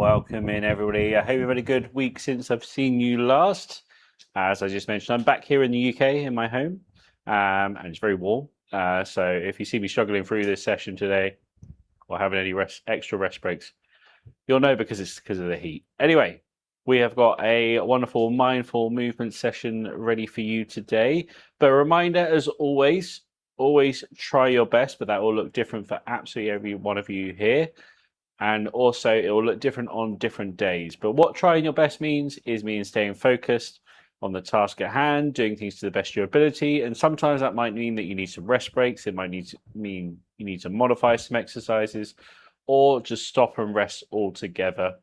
Welcome in, everybody. I hope you've had a good week since I've seen you last. As I just mentioned, I'm back here in the UK in my home, and it's very warm. So if you see me struggling through this session today or having any extra rest breaks, you'll know because it's because of the heat. Anyway, we have got a wonderful mindful movement session ready for you today. But a reminder, as always try your best, but that will look different for absolutely every one of you here. And also it will look different on different days. But what trying your best means staying focused on the task at hand, doing things to the best of your ability. And sometimes that might mean that you need some rest breaks. It might mean you need to modify some exercises or just stop and rest altogether.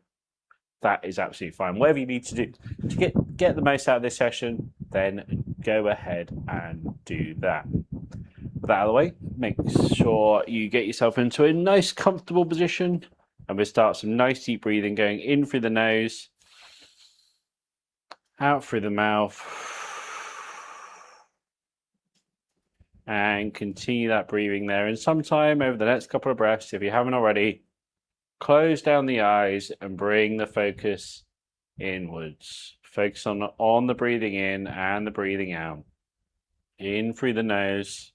That is absolutely fine. Whatever you need to do to get the most out of this session, then go ahead and do that. With that out of the way, make sure you get yourself into a nice, comfortable position. And we'll start some nice deep breathing, going in through the nose, out through the mouth, and continue that breathing there. And sometime over the next couple of breaths, if you haven't already, close down the eyes and bring the focus inwards. Focus on the breathing in and the breathing out. In through the nose,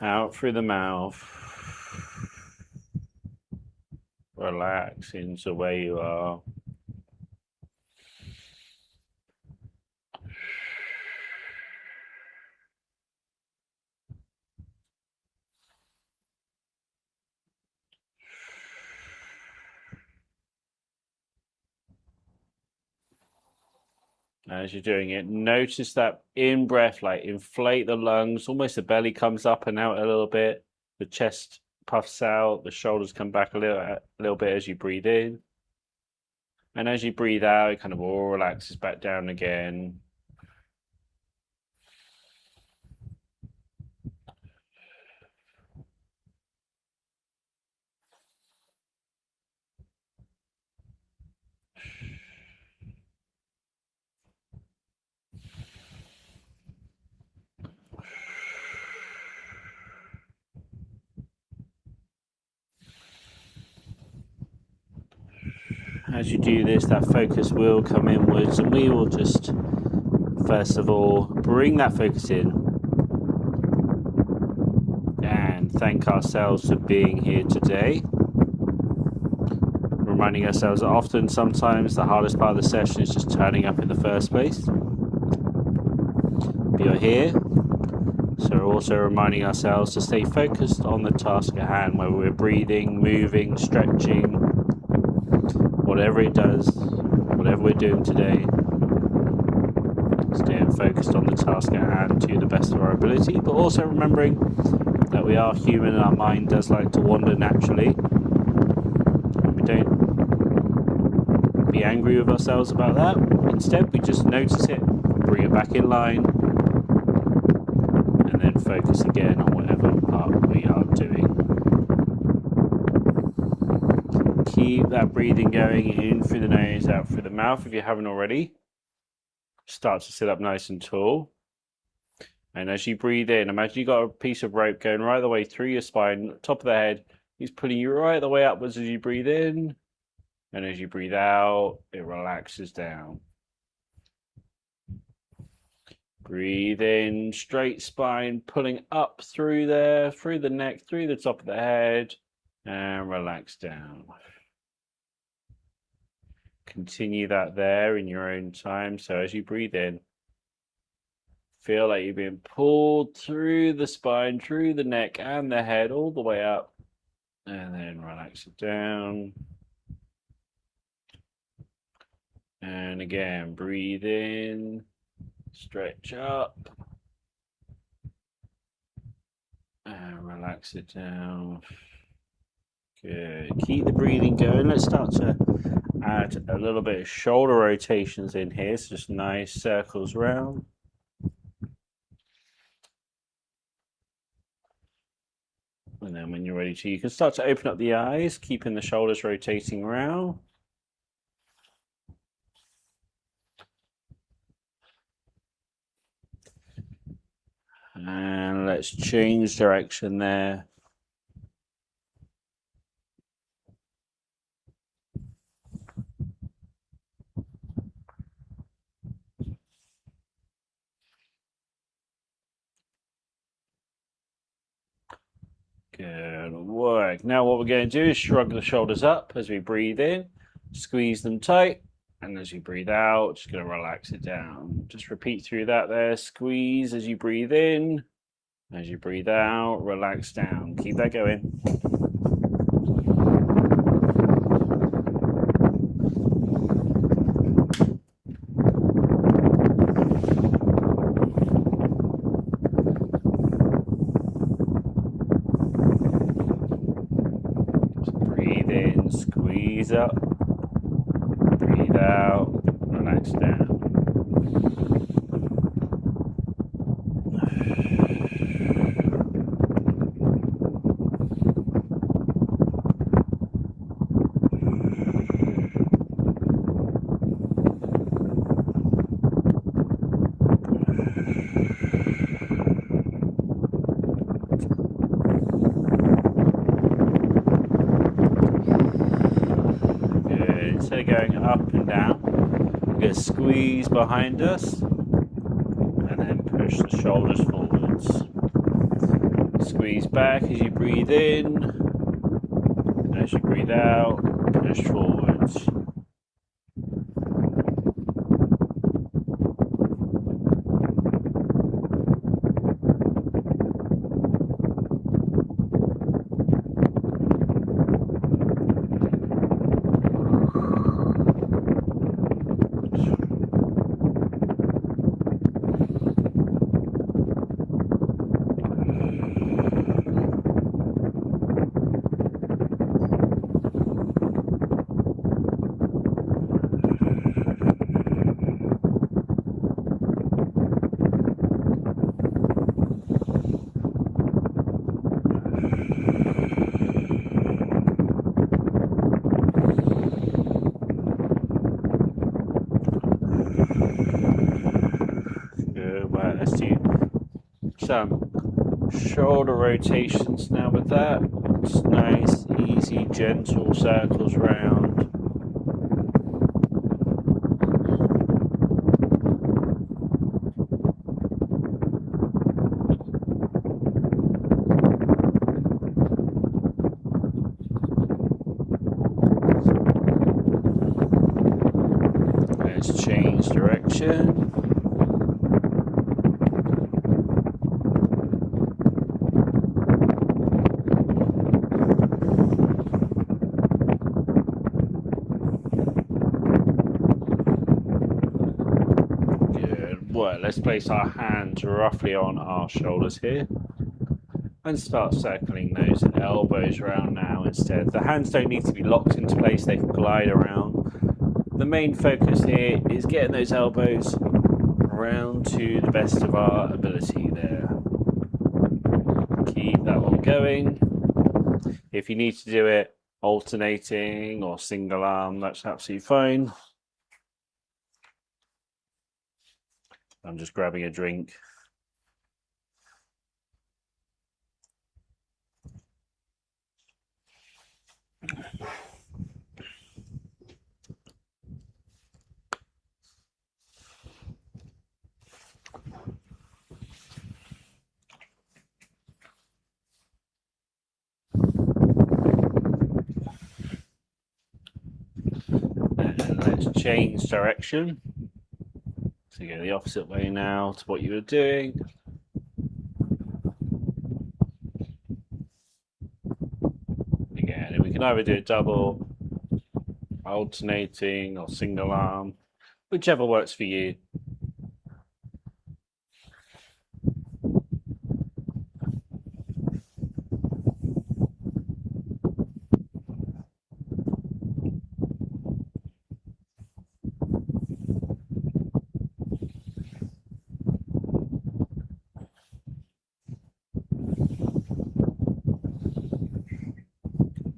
out through the mouth. Relax into where you are. As you're doing it, notice that in breath, like inflate the lungs, almost the belly comes up and out a little bit, the chest puffs out, the shoulders come back a little bit as you breathe in. And as you breathe out, it kind of all relaxes back down again. As you do this, that focus will come inwards, and we will just, first of all, bring that focus in and thank ourselves for being here today. Reminding ourselves that often, sometimes, the hardest part of the session is just turning up in the first place. But you're here, so we're also reminding ourselves to stay focused on the task at hand, whether we're breathing, moving, stretching, whatever it does, whatever we're doing today, staying focused on the task at hand to the best of our ability, but also remembering that we are human and our mind does like to wander naturally. And we don't be angry with ourselves about that. Instead, we just notice it, bring it back in line, and then focus again on whatever part we are doing. Keep that breathing going in through the nose, out through the mouth if you haven't already. Start to sit up nice and tall. And as you breathe in, imagine you've got a piece of rope going right the way through your spine, top of the head. He's pulling you right the way upwards as you breathe in. And as you breathe out, it relaxes down. Breathe in, straight spine, pulling up through there, through the neck, through the top of the head, and relax down. Continue that there in your own time. So as you breathe in, feel like you're being pulled through the spine, through the neck and the head, all the way up, and then relax it down. And again, breathe in, stretch up, and relax it down. Good. Keep the breathing going. Let's start to add a little bit of shoulder rotations in here, so just nice circles round. And then when you're ready to, you can start to open up the eyes, keeping the shoulders rotating around. And let's change direction there. Good work. Now what we're going to do is shrug the shoulders up as we breathe in, squeeze them tight, and as you breathe out, just going to relax it down. Just repeat through that there. Squeeze as you breathe in. As you breathe out, relax down. Keep that going. Breathe in, squeeze up. Breathe out, relax down. Instead of going up and down, we're going to squeeze behind us and then push the shoulders forwards. Squeeze back as you breathe in, and as you breathe out, push forwards. Good, well, let's do some shoulder rotations now with that. Just nice, easy, gentle circles round. Let's change direction. Well, let's place our hands roughly on our shoulders here and start circling those elbows around now instead. The hands don't need to be locked into place, they can glide around. The main focus here is getting those elbows around to the best of our ability there. Keep that one going. If you need to do it alternating or single arm, that's absolutely fine. I'm just grabbing a drink. And let's change direction. So you go the opposite way now to what you were doing. Again, we can either do it double, alternating, or single arm, whichever works for you.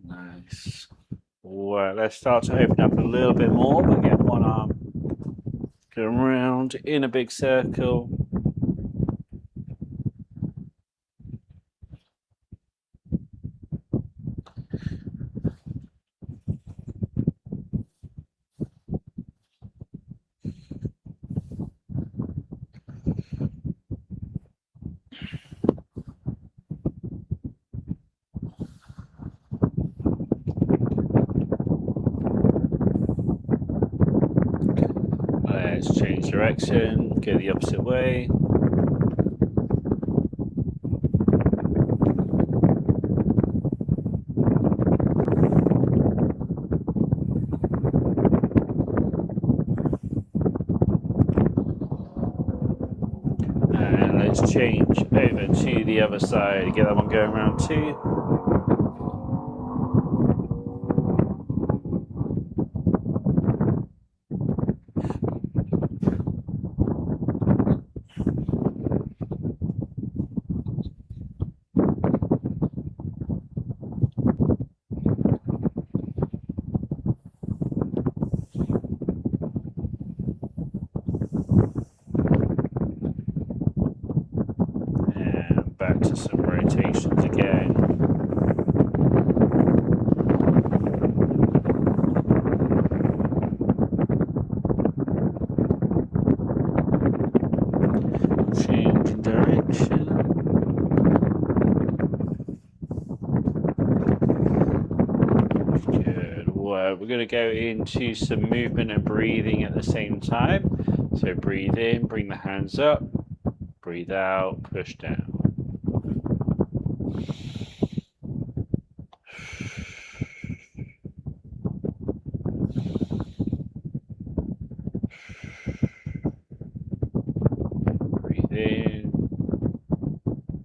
Nice. Well, let's start to open up a little bit more. We'll get one arm going around in a big circle. Let's change direction, go the opposite way. And let's change over to the other side, get that one going around too. Back to some rotations again. Changing direction. Good. Well, we're going to go into some movement and breathing at the same time. So breathe in, bring the hands up. Breathe out, push down. Breathe in,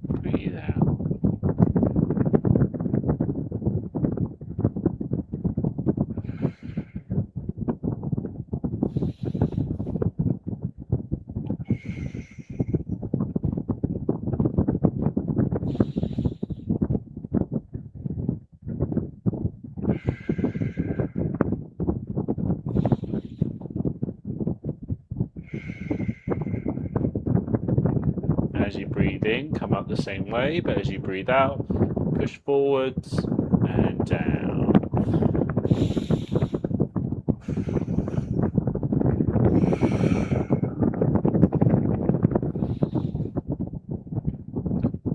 breathe out. As you breathe in, come up the same way, but as you breathe out, push forwards and down.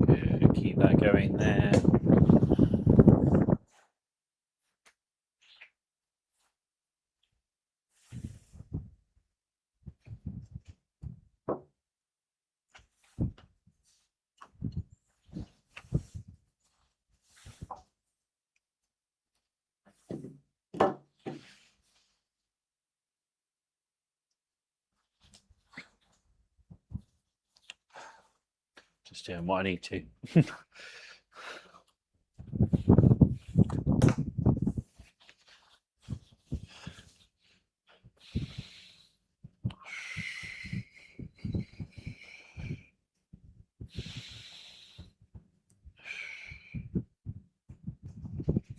Good. Keep that going there. Just doing what I need to.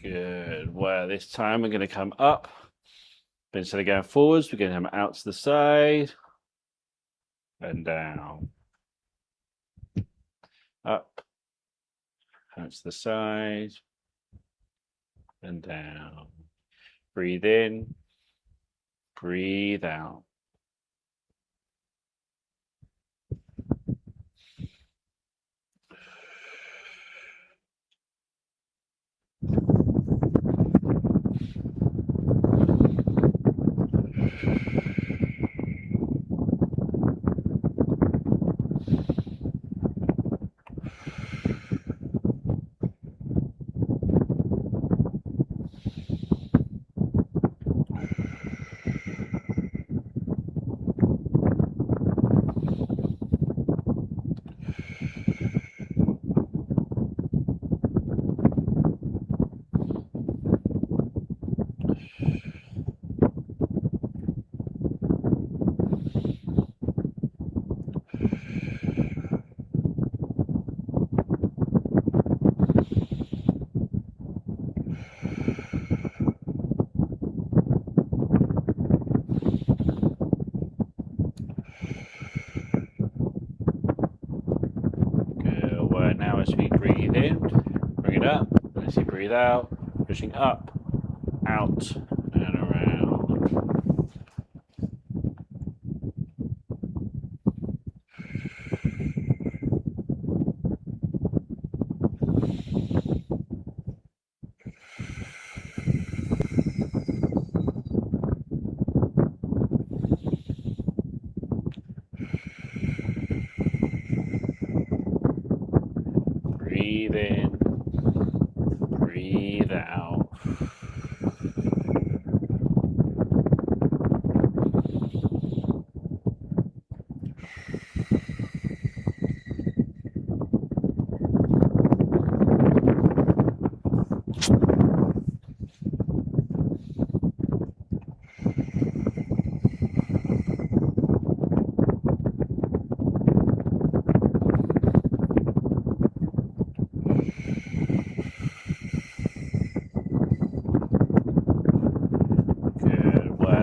Good. Well, this time we're going to come up. But instead of going forwards, we're going to come out to the side and down. Up, out to the side and down. Breathe in, breathe out. Now as we breathe in, bring it up. As you breathe out, pushing up, out, and around.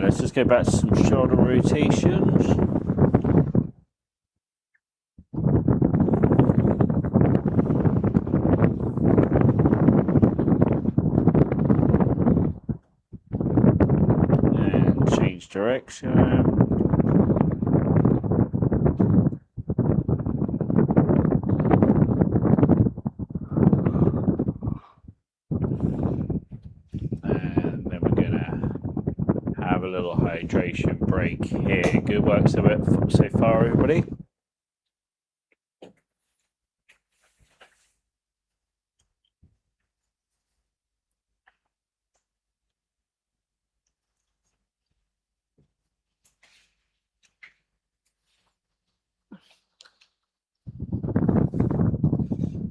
let's just go back to some shoulder rotations. And change direction. A little hydration break here. Good work so far, everybody.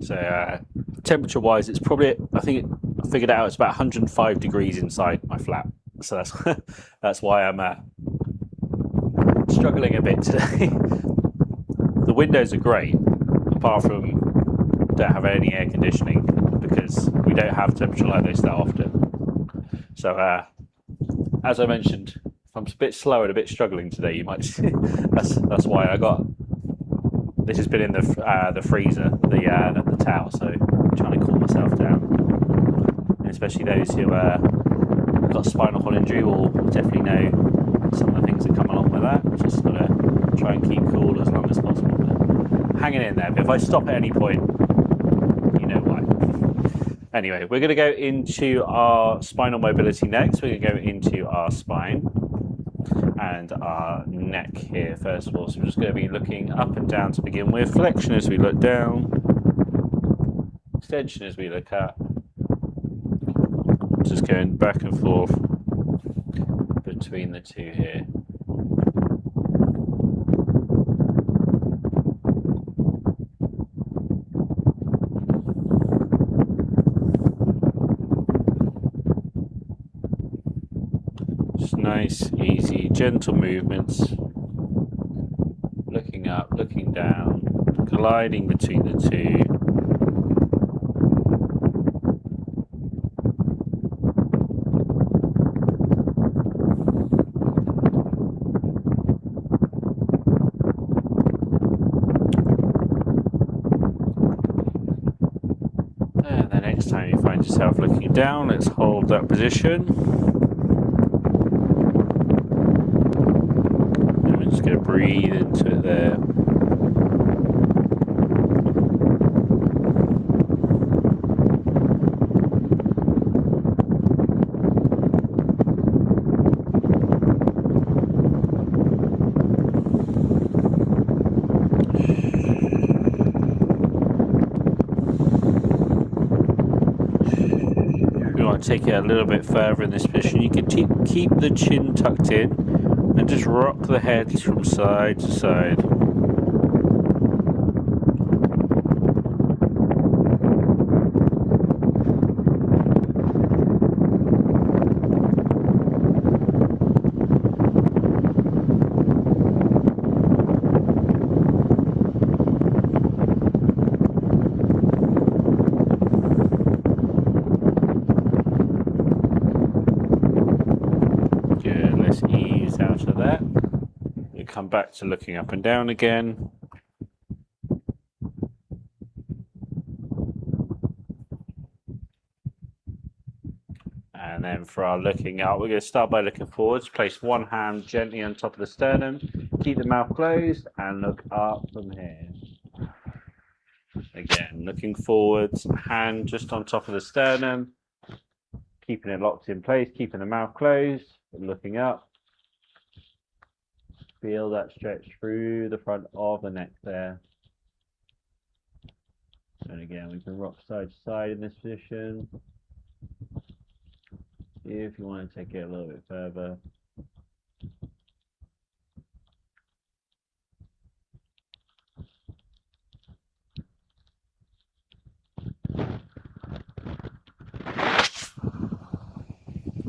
So temperature wise, it's probably, I think I figured out it's about 105 degrees inside my flat. So that's why I'm struggling a bit today. The windows are great, apart from don't have any air conditioning because we don't have temperature like this that often. So as I mentioned, if I'm a bit slow and a bit struggling today, you might see that's why I got this has been in the freezer, the towel. So I'm trying to cool myself down, and especially those who got spinal cord injury will definitely know some of the things that come along with that. Just gotta try and keep cool as long as possible. But hanging in there. But if I stop at any point, you know why. Anyway, we're going to go into our spinal mobility next. We're going to go into our spine and our neck here first of all. So we're just going to be looking up and down to begin with. Flexion as we look down, extension as we look up. Just going back and forth between the two here. Just nice, easy, gentle movements. Looking up, looking down, gliding between the two. And the next time you find yourself looking down, let's hold that position. And we're just going to breathe into it there. Take it a little bit further in this position. You can keep the chin tucked in and just rock the head from side to side. Come back to looking up and down again. And then for our looking up, we're going to start by looking forwards. Place one hand gently on top of the sternum. Keep the mouth closed and look up from here. Again, looking forwards, hand just on top of the sternum. Keeping it locked in place, keeping the mouth closed, looking up. Feel that stretch through the front of the neck there. And again, we can rock side to side in this position. If you want to take it a little bit further.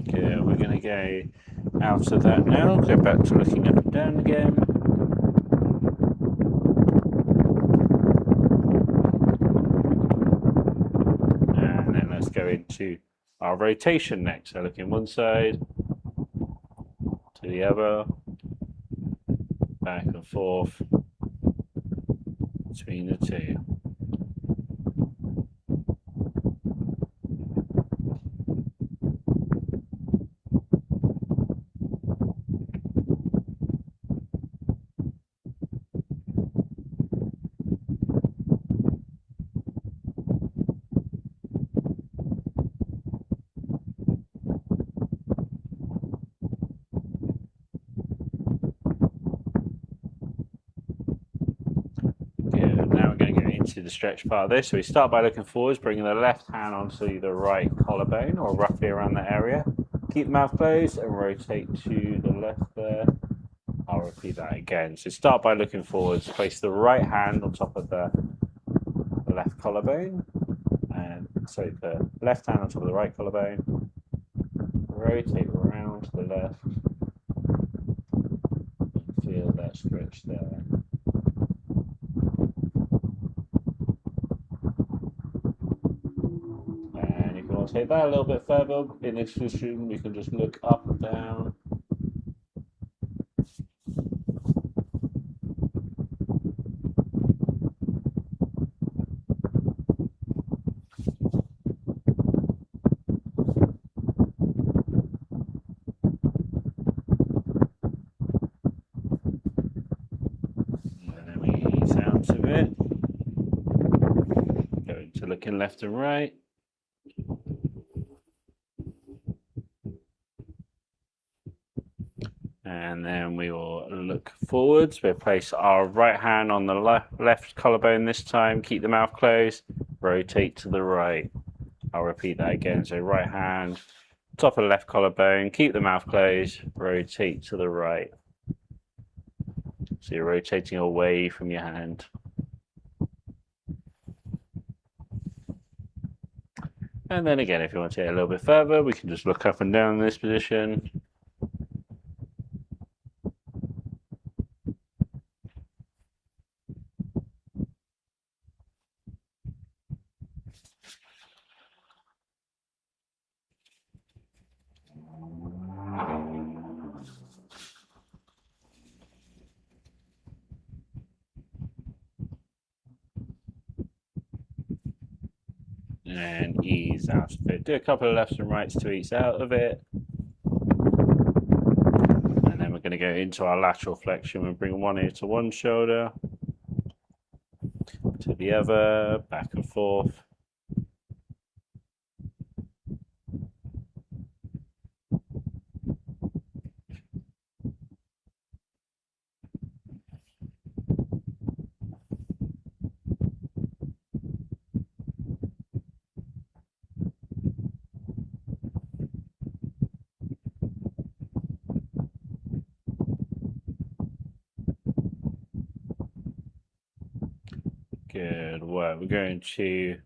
Okay, we're going to go out of that now, go back to looking up and down again. And then let's go into our rotation next. So looking one side, to the other, back and forth between the two. Now we're going to go into the stretch part of this. So we start by looking forwards, bringing the left hand onto the right collarbone, or roughly around that area. Keep the mouth closed and rotate to the left there. I'll repeat that again. So start by looking forwards, place the right hand on top of the left collarbone, and so the left hand on top of the right collarbone, rotate around to the left, feel that stretch there. And if you want to take that a little bit further, in this position we can just look up and down. And then we ease out of it. Go into looking left and right. And then we will look forwards. We'll place our right hand on the left collarbone this time. Keep the mouth closed. Rotate to the right. I'll repeat that again. So right hand, top of the left collarbone. Keep the mouth closed. Rotate to the right. So you're rotating away from your hand. And then again, if you want to take it a little bit further, we can just look up and down in this position. And ease out of it. Do a couple of lefts and rights to ease out of it. And then we're going to go into our lateral flexion. We'll bring one ear to one shoulder, to the other, back and forth. Good work. We're going to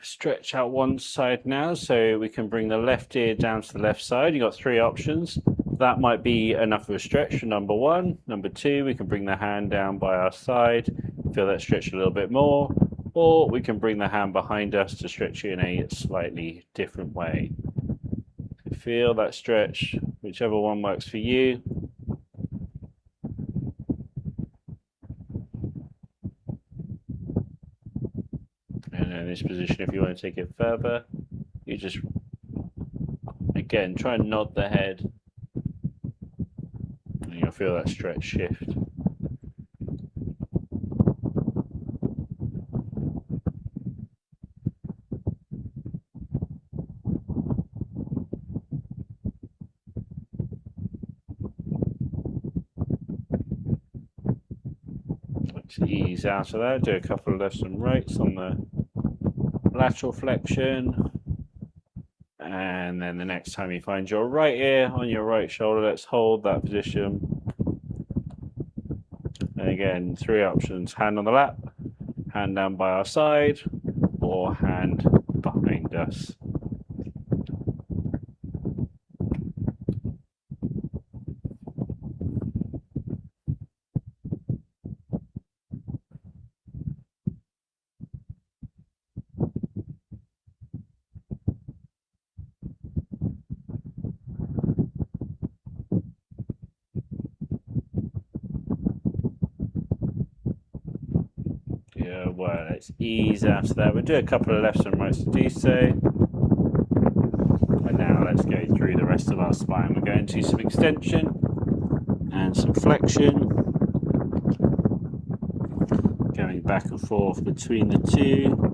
stretch out one side now, so we can bring the left ear down to the left side. You've got three options. That might be enough of a stretch for number one. Number two, we can bring the hand down by our side, feel that stretch a little bit more, or we can bring the hand behind us to stretch it in a slightly different way. Feel that stretch, whichever one works for you. And in this position, if you want to take it further, you just, again, try and nod the head. And you'll feel that stretch shift. Let's ease out of that. Do a couple of lefts and rights on the lateral flexion. And then the next time you find your right ear on your right shoulder, let's hold that position. And again, three options: hand on the lap, hand down by our side, or hand behind us. work. Let's ease out of that. We'll do a couple of lefts and rights to do so. And now let's go through the rest of our spine. We're going to some extension and some flexion. Going back and forth between the two.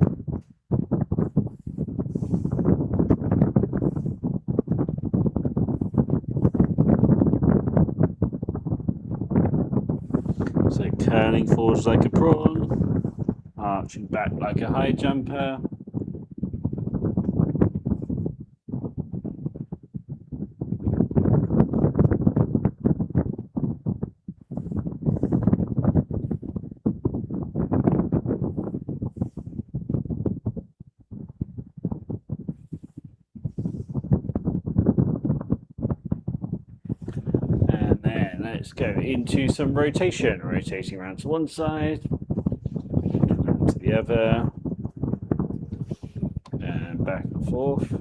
So curling forwards like a prawn, arching back like a high jumper. Let's go into some rotation, rotating around to one side, to the other, and back and forth.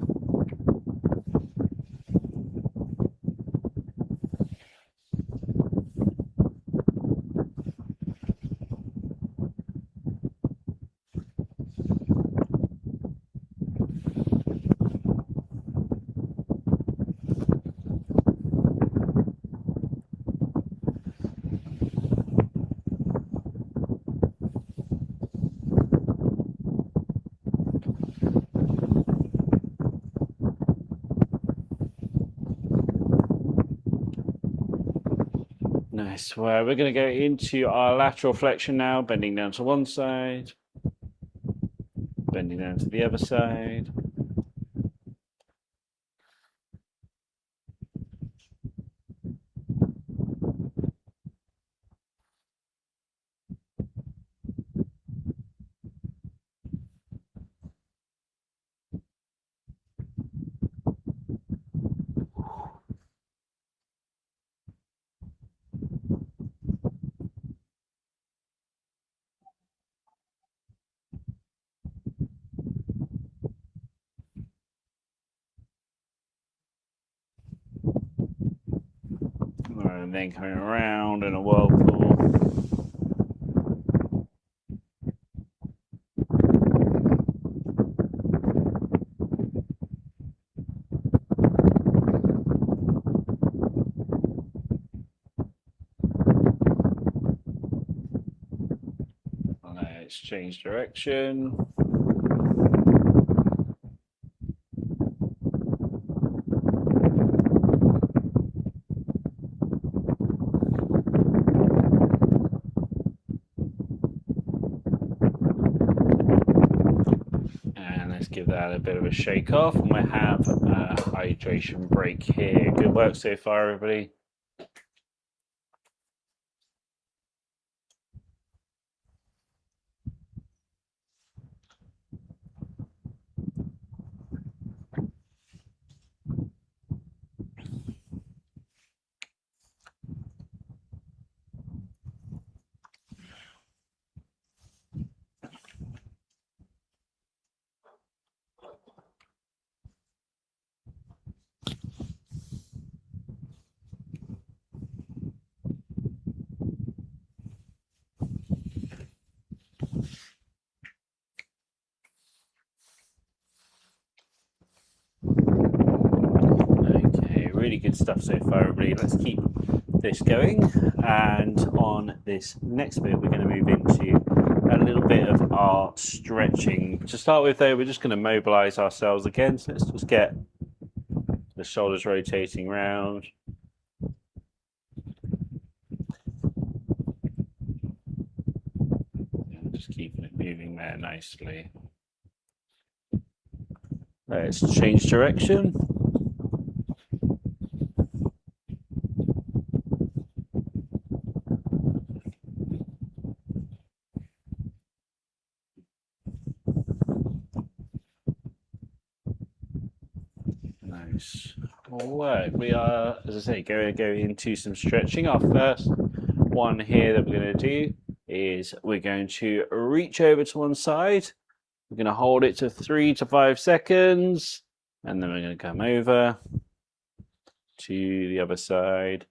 Nice. Well, we're going to go into our lateral flexion now, bending down to one side, bending down to the other side. And then coming around in a whirlpool. Let's change direction. Give that a bit of a shake off, and we'll have a hydration break here. Good work so far, everybody. Really good stuff so far, everybody. Let's keep this going, and on this next bit we're going to move into a little bit of our stretching. To start with though, we're just going to mobilize ourselves again, so let's just get the shoulders rotating round. And just keeping it moving there nicely. Let's change direction. All right, we are, as I say, going to go into some stretching. Our first one here that we're going to do is we're going to reach over to one side. We're going to hold it to 3 to 5 seconds, and then we're going to come over to the other side.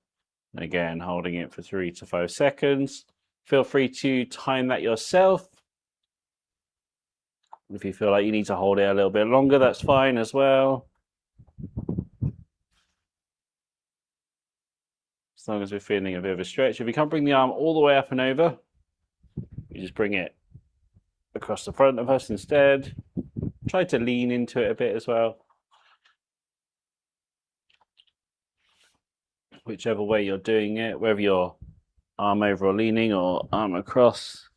And again, holding it for 3 to 5 seconds. Feel free to time that yourself. If you feel like you need to hold it a little bit longer, that's fine as well. As long as we're feeling a bit of a stretch. If you can't bring the arm all the way up and over, you just bring it across the front of us instead. Try to lean into it a bit as well. Whichever way you're doing it, whether you're arm over or leaning or arm across.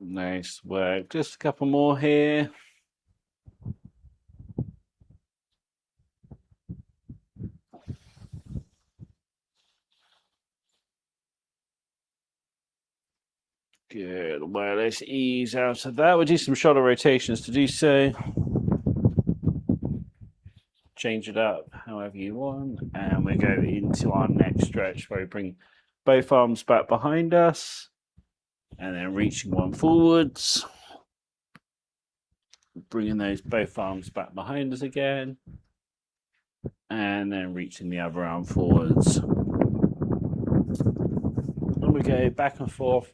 Nice work. Just a couple more here. Good. Well, let's ease out of that. We'll do some shoulder rotations to do so. Change it up however you want. And we go into our next stretch where we bring both arms back behind us. And then reaching one forwards. Bringing those both arms back behind us again. And then reaching the other arm forwards. And we go back and forth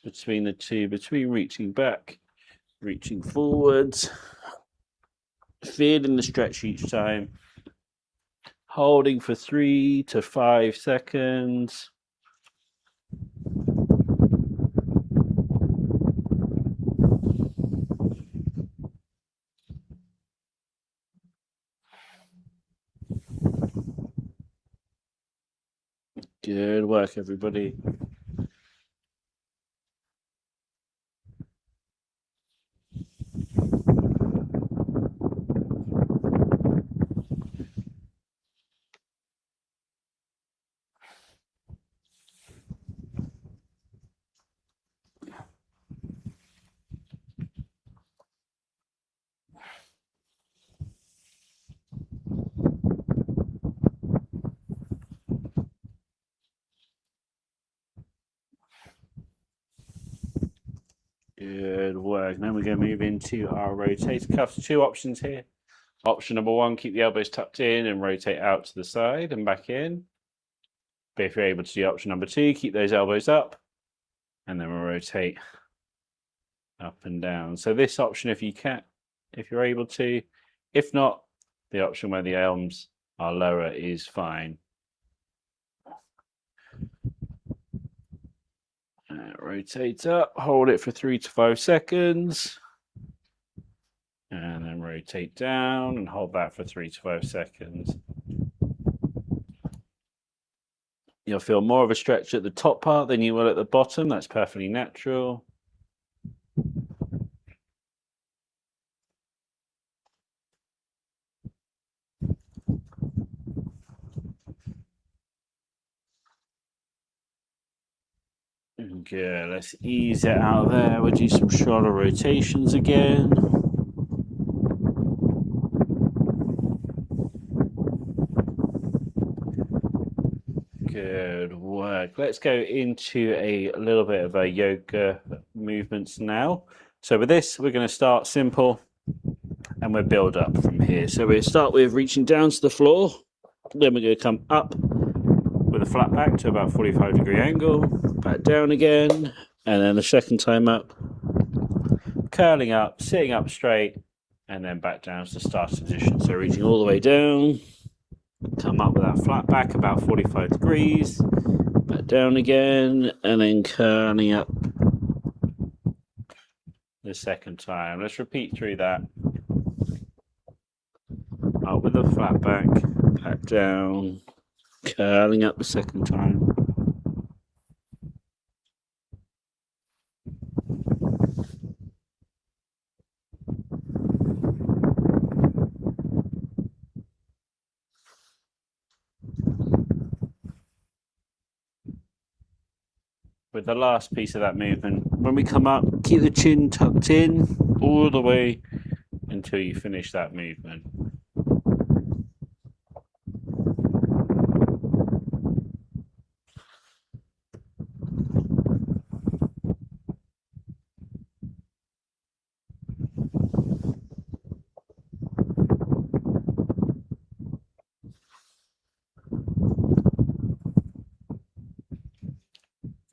between the two, between reaching back, reaching forwards, feeling the stretch each time, holding for 3 to 5 seconds. Good work, everybody. Good work. Now we're going to move into our rotator cuffs. 2 options here. Option number 1, keep the elbows tucked in and rotate out to the side and back in. But if you're able to do option number 2, keep those elbows up and then we'll rotate up and down. So this option, if you can, if you're able to, if not, the option where the arms are lower is fine. Rotate up, hold it for 3 to 5 seconds, and then rotate down and hold that for 3 to 5 seconds. You'll feel more of a stretch at the top part than you will at the bottom. That's perfectly natural. Good, let's ease it out there. We'll do some shoulder rotations again. Good work. Let's go into a little bit of a yoga movements now. So with this, we're going to start simple and we'll build up from here. So we'll start with reaching down to the floor. Then we're going to come up with a flat back to about 45-degree angle, back down again, and then the second time up, curling up, sitting up straight, and then back down to the starting position. So reaching all the way down, come up with that flat back about 45 degrees, back down again, and then curling up the second time. Let's repeat through that. Up with the flat back down, curling up the second time. With the last piece of that movement, when we come up, keep the chin tucked in all the way until you finish that movement.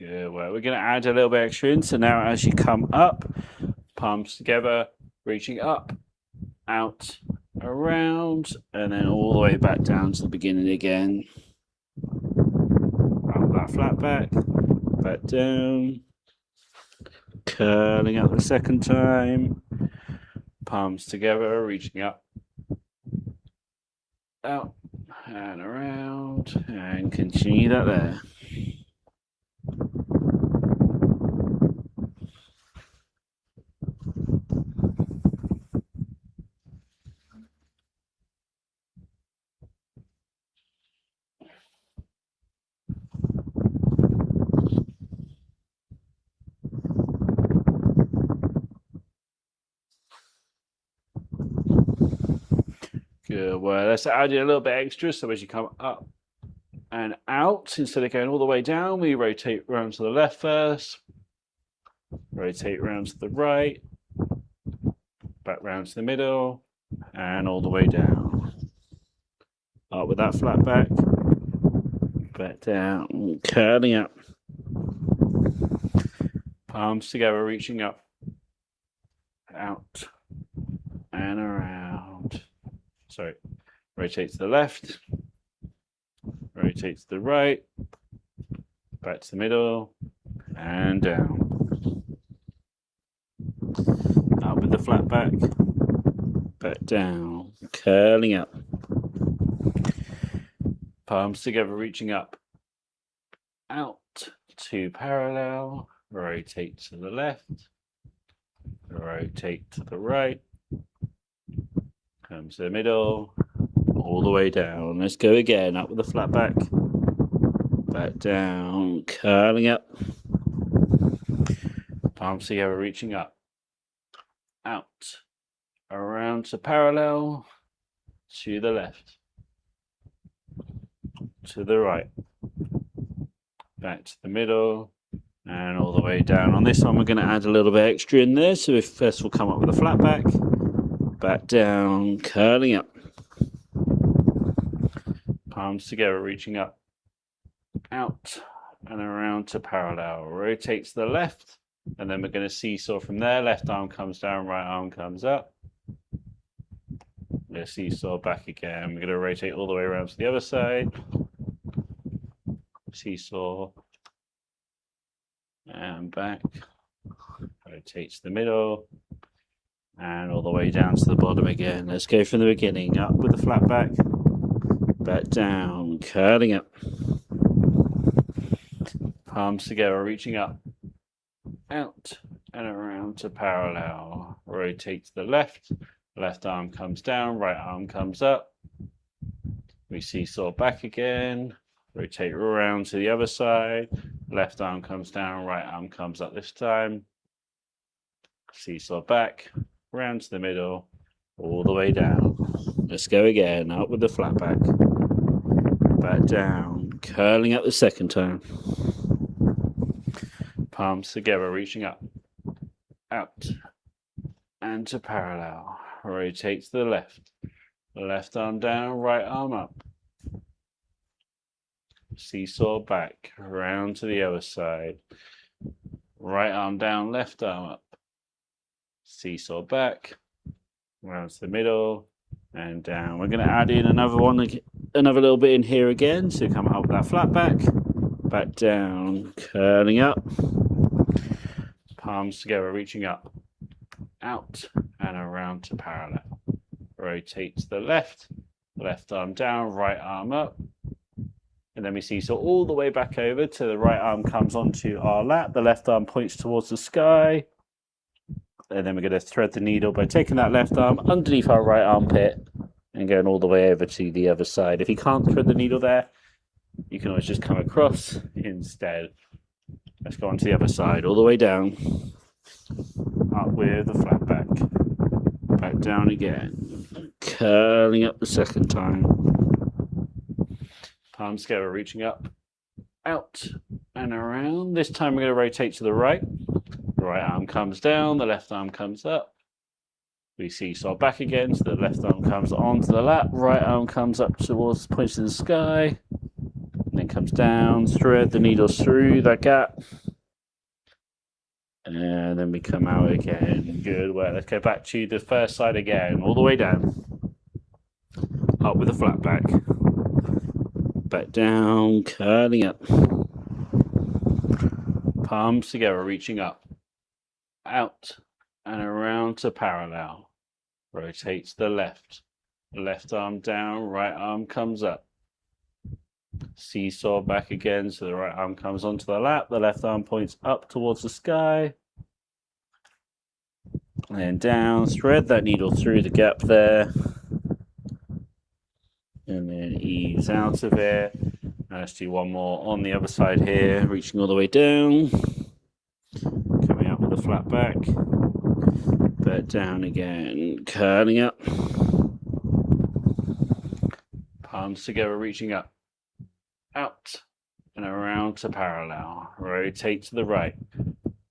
Good work. We're going to add a little bit extra in. So now as you come up, palms together, reaching up, out, around, and then all the way back down to the beginning again. Up that flat back down. Curling up the second time. Palms together, reaching up, out, and around, and continue that there. Good. Well, let's add in a little bit extra. So as you come up and out, instead of going all the way down, we rotate around to the left first, rotate around to the right, back round to the middle, and all the way down. Up with that flat back down, curling up. Palms together, reaching up, out, and around. Sorry, rotate to the left, rotate to the right, back to the middle, and down. Up with the flat back down, curling up. Palms together, reaching up, out, to parallel, rotate to the left, rotate to the right, come to the middle, all the way down. Let's go again, up with the flat back down, curling up. Palms together, reaching up, out, around to parallel, to the left, to the right, back to the middle, and all the way down. On this one, we're going to add a little bit extra in there. So if first we'll come up with a flat back down, curling up. Palms together, reaching up, out, and around to parallel. Rotate to the left, and then we're going to seesaw from there. Left arm comes down, right arm comes up. We're seesaw back again. We're going to rotate all the way around to the other side. Seesaw and back. Rotate to the middle and all the way down to the bottom again. Let's go from the beginning. Up with the flat back down, curling up. Palms together, reaching up, out and around to parallel. Rotate to the left. Left arm comes down, right arm comes up. We seesaw back again. Rotate around to the other side. Left arm comes down, right arm comes up this time. Seesaw back, round to the middle, all the way down. Let's go again. Up with the flat back down, curling up the second time. Palms together, reaching up, out, and to parallel. Rotate to the left. Left arm down, right arm up. Seesaw back, round to the other side. Right arm down, left arm up. Seesaw back, round to the middle, and down. We're going to add in another little bit in here again. So come up with that flat back down, curling up. Palms together, reaching up, out, and around to parallel. Rotate to the left. Left arm down, right arm up. And then we seesaw all the way back over to the right arm comes onto our lap. The left arm points towards the sky. And then we're going to thread the needle by taking that left arm underneath our right armpit and going all the way over to the other side. If you can't thread the needle there, you can always just come across instead. Let's go on to the other side, all the way down. Up with the flat back down again. Curling up the second time. Palms together, reaching up, out, and around. This time we're going to rotate to the right. The right arm comes down, the left arm comes up. We seesaw back again, so the left arm comes onto the lap, right arm comes up towards, points to the sky, and then comes down, thread the needles through that gap. And then we come out again. Good work. Let's go back to the first side again, all the way down. Up with a flat back. Back down, curling up. Palms together, reaching up. Out and around to parallel. Rotate to the left. Left arm down, right arm comes up. Seesaw back again, so the right arm comes onto the lap, the left arm points up towards the sky. And then down, thread that needle through the gap there. And then ease out of it. Now let's do one more on the other side here, reaching all the way down. Coming up with a flat back. Back down again, curling up. Palms together, reaching up. Out and around to parallel. Rotate to the right.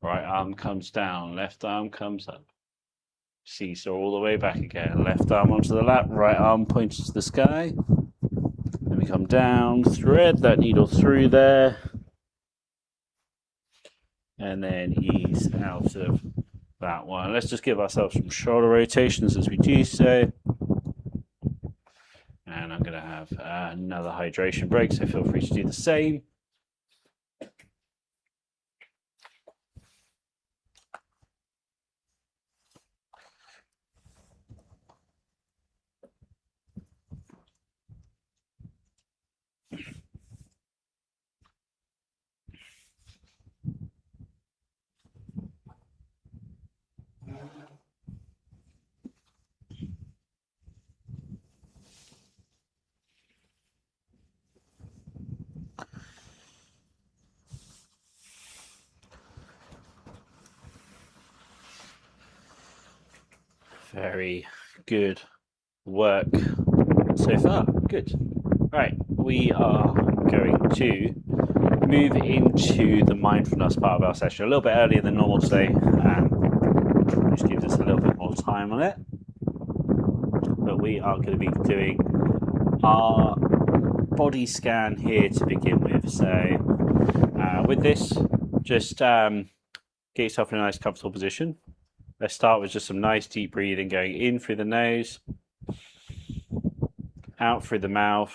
Right arm comes down, left arm comes up. Seesaw all the way back again. Left arm onto the lap, right arm points to the sky. Then we come down, thread that needle through there. And then ease out of that one. Let's just give ourselves some shoulder rotations as we do so. And I'm going to have another hydration break, so feel free to do the same. Very good work so far. Good. Right, we are going to move into the mindfulness part of our session a little bit earlier than normal today, which gives us a little bit more time on it. But we are going to be doing our body scan here to begin with. So with this, just get yourself in a nice comfortable position. Let's start with just some nice deep breathing, going in through the nose, out through the mouth.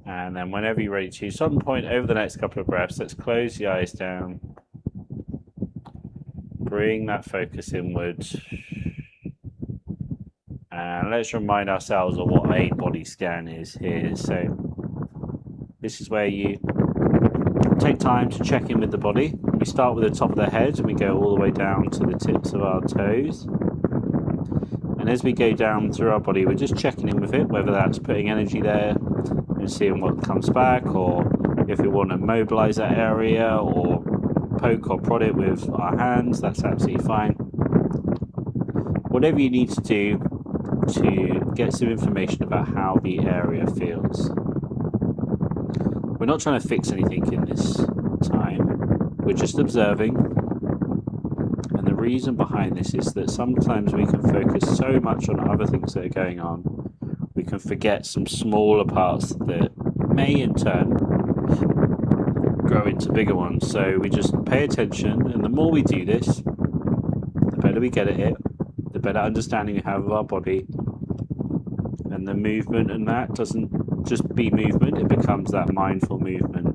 And then whenever you're ready to, some point over the next couple of breaths, let's close the eyes down. Bring that focus inwards. And let's remind ourselves of what a body scan is here. So this is where you take time to check in with the body. We start with the top of the head and we go all the way down to the tips of our toes. And as we go down through our body, we're just checking in with it, whether that's putting energy there and seeing what comes back, or if we want to mobilize that area or poke or prod it with our hands, that's absolutely fine. Whatever you need to do to get some information about how the area feels. We're not trying to fix anything in this time. We're just observing. And the reason behind this is that sometimes we can focus so much on other things that are going on, we can forget some smaller parts that may in turn grow into bigger ones. So we just pay attention, and the more we do this, the better we get at it, the better understanding we have of our body. And the movement, and that doesn't just be movement, it becomes that mindful movement.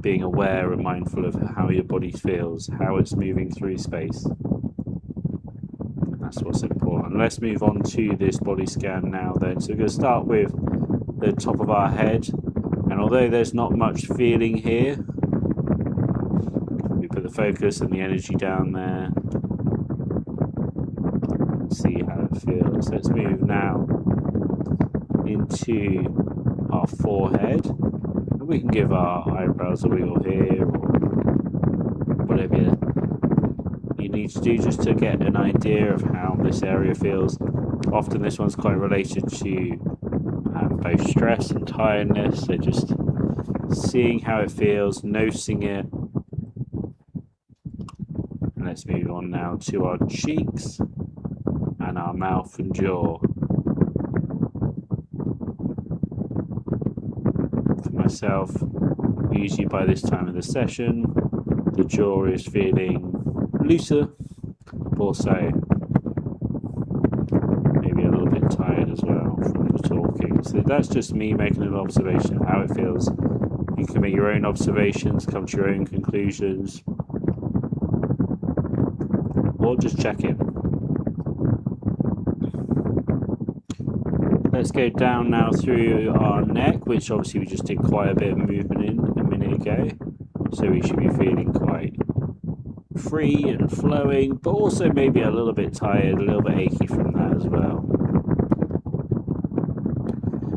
Being aware and mindful of how your body feels, how it's moving through space. That's what's important. Let's move on to this body scan now then. So we're going to start with the top of our head. And although there's not much feeling here, we put the focus and the energy down there. See how it feels. Let's move now into our forehead. We can give our eyebrows a wiggle here, or whatever you need to do just to get an idea of how this area feels. Often this one's quite related to both stress and tiredness, so just seeing how it feels, noticing it. And let's move on now to our cheeks and our mouth and jaw. myself, usually by this time of the session, the jaw is feeling looser, but also maybe a little bit tired as well from the talking. So that's just me making an observation of how it feels. You can make your own observations, come to your own conclusions, or just check in. Let's go down now through our neck, which obviously we just did quite a bit of movement in a minute ago. So we should be feeling quite free and flowing, but also maybe a little bit tired, a little bit achy from that as well.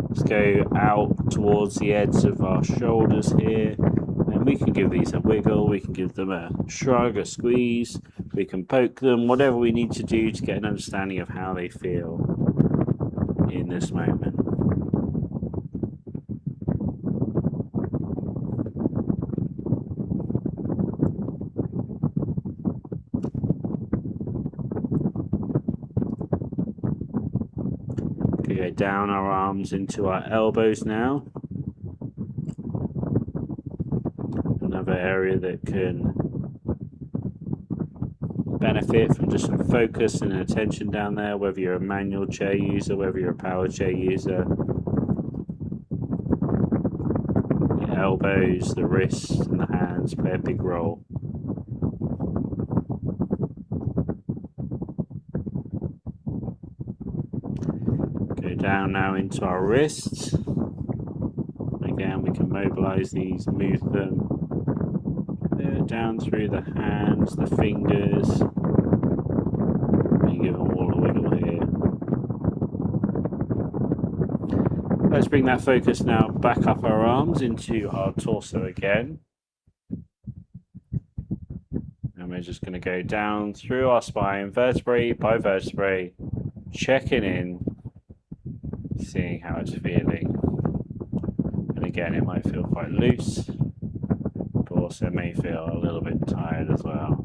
Let's go out towards the edge of our shoulders here, and we can give these a wiggle, we can give them a shrug, a squeeze, we can poke them, whatever we need to do to get an understanding of how they feel in this moment. We go down our arms into our elbows now. Another area that can benefit from just some focus and attention down there, whether you're a manual chair user, whether you're a power chair user. The elbows, the wrists and the hands play a big role. Go down now into our wrists. Again, we can mobilize these, move them down through the hands, the fingers. You give them all a wiggle here. Let's bring that focus now back up our arms into our torso again. And we're just going to go down through our spine, vertebrae by vertebrae, checking in, seeing how it's feeling. And again, it might feel quite loose, but also may feel a little bit tired as well.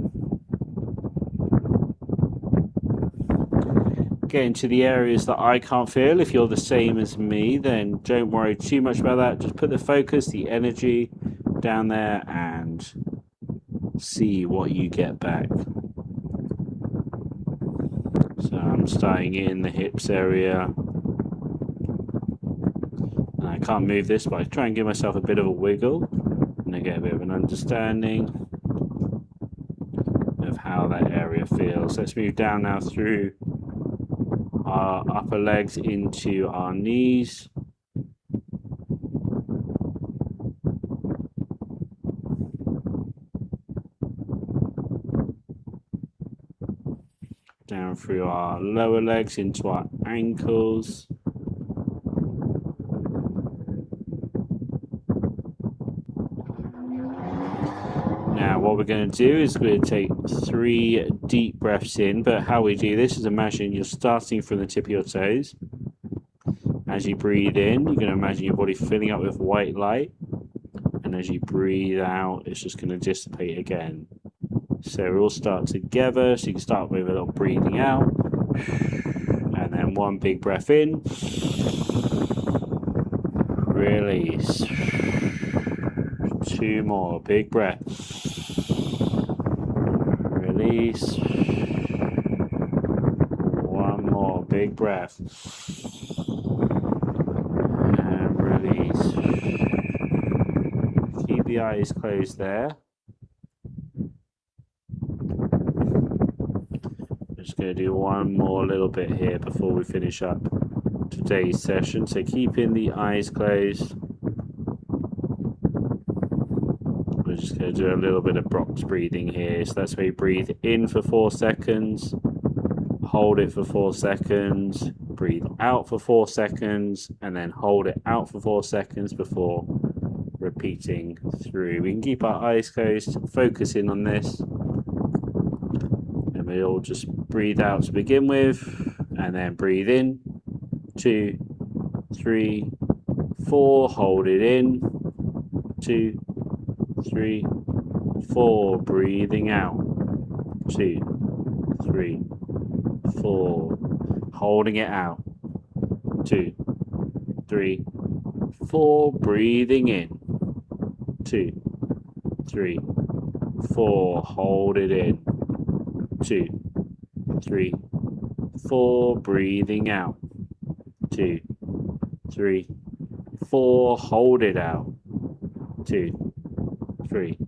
Getting to the areas that I can't feel. If you're the same as me, then don't worry too much about that. Just put the focus, the energy down there and see what you get back. So I'm starting in the hips area. And I can't move this, but I try and give myself a bit of a wiggle and I get a bit of an understanding of how that area feels. Let's move down now through our upper legs into our knees. Down through our lower legs into our ankles. Now what we're going to do is we're going to take 3 deep breaths in, but how we do this is imagine you're starting from the tip of your toes. As you breathe in, you're going to imagine your body filling up with white light, and as you breathe out, it's just going to dissipate again. So we'll start together, so you can start with a little breathing out, and then 1 big breath in, release, 2 more, big breath, release, 1 more, big breath, and release. Keep the eyes closed there. Just going to do 1 more little bit here before we finish up today's session. So keeping the eyes closed. We're just going to do a little bit of box breathing here. So that's where you breathe in for 4 seconds, hold it for 4 seconds, breathe out for 4 seconds, and then hold it out for 4 seconds before repeating through. We can keep our eyes closed, focus in on this. We'll just breathe out to begin with, and then breathe in, 2, 3, 4, hold it in, 2, 3, 4, breathing out, 2, 3, 4, holding it out, 2, 3, 4, breathing in, 2, 3, 4. Hold it in. 2, 3, 4. Breathing out. 2, 3, 4. Hold it out. 2, 3,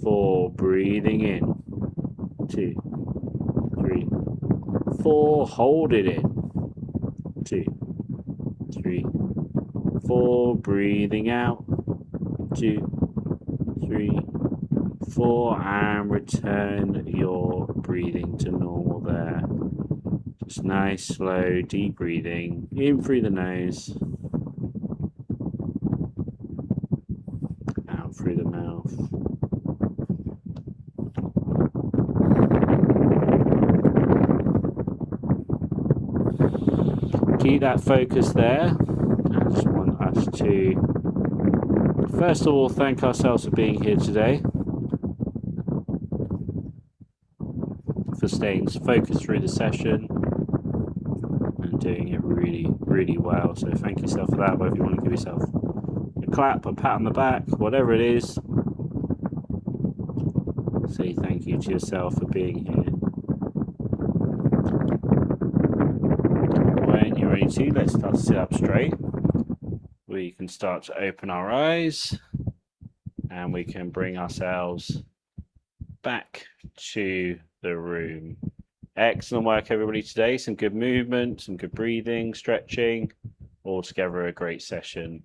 4. Breathing in. 2, 3, 4. Hold it in. 2, 3, 4. Breathing out. 2, 3, 4. And return your breathing to normal there. Just nice, slow, deep breathing in through the nose, out through the mouth. Keep that focus there. I just want us to, first of all, thank ourselves for being here today, for staying focused through the session and doing it really, really well. So thank yourself for that. Whether you want to give yourself a clap, a pat on the back, whatever it is, say thank you to yourself for being here. When you're ready to, let's start to sit up straight. We can start to open our eyes and we can bring ourselves back to the room. Excellent work, everybody, today. Some good movement, some good breathing, stretching, all together a great session.